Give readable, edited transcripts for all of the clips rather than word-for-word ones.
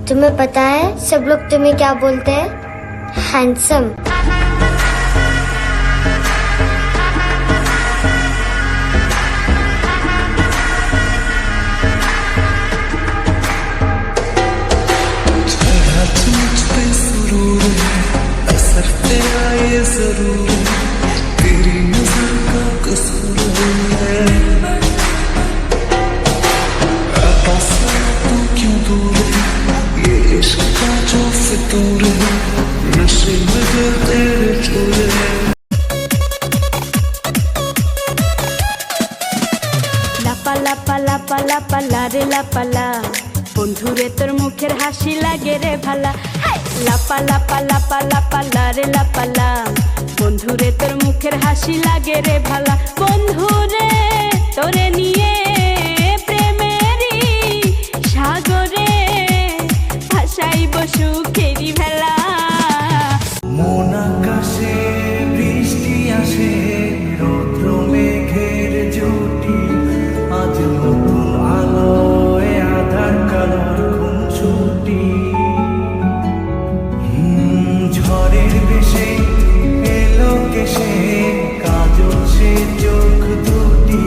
तुम्हें पता है सब लोग तुम्हें क्या बोलते हैं? हैंडसम। লাপালা বন্ধুরে তোর মুখের হাসি লাগে রে ভালা। লাপা লাপা লাপা লাপালা রে লাপালা বন্ধুরে তোর মুখের হাসি লাগে রে ভালা। বন্ধুরে তোরে নিয়ে প্রেমেরই সাগরে ভাসাইব সুখেরই ভেলা। মন আকাশে বৃষ্টি আসে, রৌদ্র মেঘের জুটি, আজ নতুন আলোয় আধার কালোর খুনসুটি। ঝড়ের বেশে এলো কেশে, কাজল সে চোখ দুটি,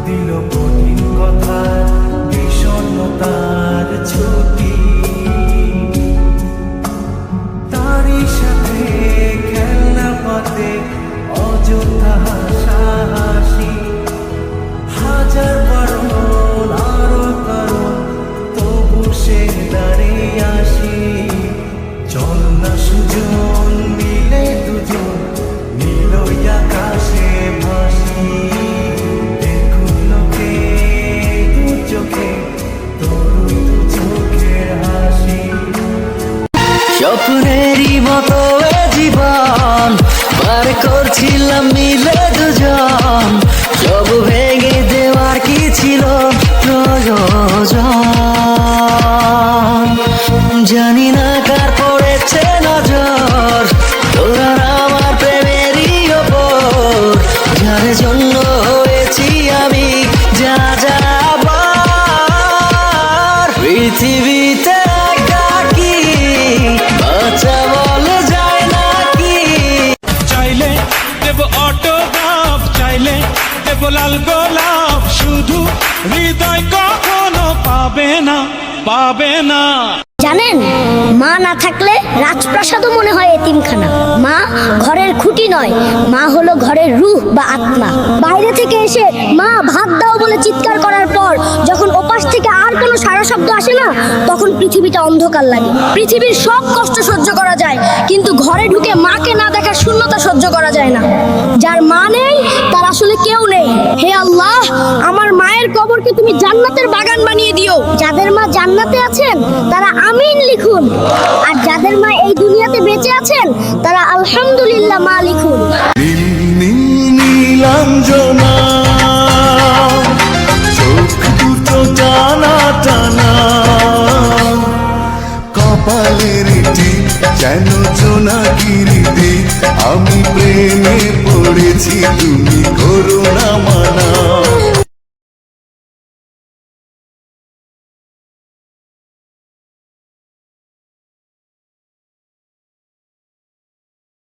দিল কঠিন কথার বিষণ্ণতার ছুটি। তারই সাথে খেলনা পাতে অযথা হাসাহাসি, হাজার বারণ আরো কারণ তবু সে দাঁড়িয়ে আসি। চল না সুজন মিলে দুজন নীলই আকাশে ভাসি, দেখুন লোকে দু চোখে তোর দু চোখের হাসি। স্বপ্নেরই মতো এ জীবন পার করছিলাম মিলে দুজন, সব ভেঙে দেওয়ার কি ছিল প্রয়োজন? জানি না কার পড়েছে নজর তোর আর আমার প্রেমেরই ওপর, যার জন্য হয়েছি আমি যা যাবার। পৃথিবীতে একাকী বাঁচা বলে যায় নাকি? চাইলে দেব অটোগ্রাফ, চাইলে দেব লাল গোলাপ, শুধু হৃদয় কখনো পাবে না, পাবে না। জানেন, মা না থাকলে রাজপ্রাসাদও মনে হয় এতিমখানা। মা ঘরের খুঁটি নয়, মা হলো ঘরের রূহ বা আত্মা। বাইরে থেকে এসে মা ভাত দাও বলে চিৎকার করার পর যখন ওপাশ থেকে আর কোনো সারা শব্দ আসে না, তখন পৃথিবীটা অন্ধকার লাগে। পৃথিবীর সব কষ্ট সহ্য করা যায়, কিন্তু ঘরে ঢুকে মাকে না দেখার শূন্যতা সহ্য করা যায় না। যার মা নেই তার আসলে কেউ নেই। হে আল্লাহ, আমার মায়ের কবরকে তুমি জান্নাতের বাগান বানিয়ে দিও। যাদের মা জান্নাতে আছেন তারা আমিন লিখুন, আর যাদের মা এই দুনিয়াতে বেঁচে আছেন তারা আলহামদুলিল্লাহ মা লিখুন। নীলাঞ্জনা চোখ দুটো টানা টানা, কপালের টিপ যেন জোনাকিরিতে, আমি প্রেমে পড়েছি তুমি করো না মানা।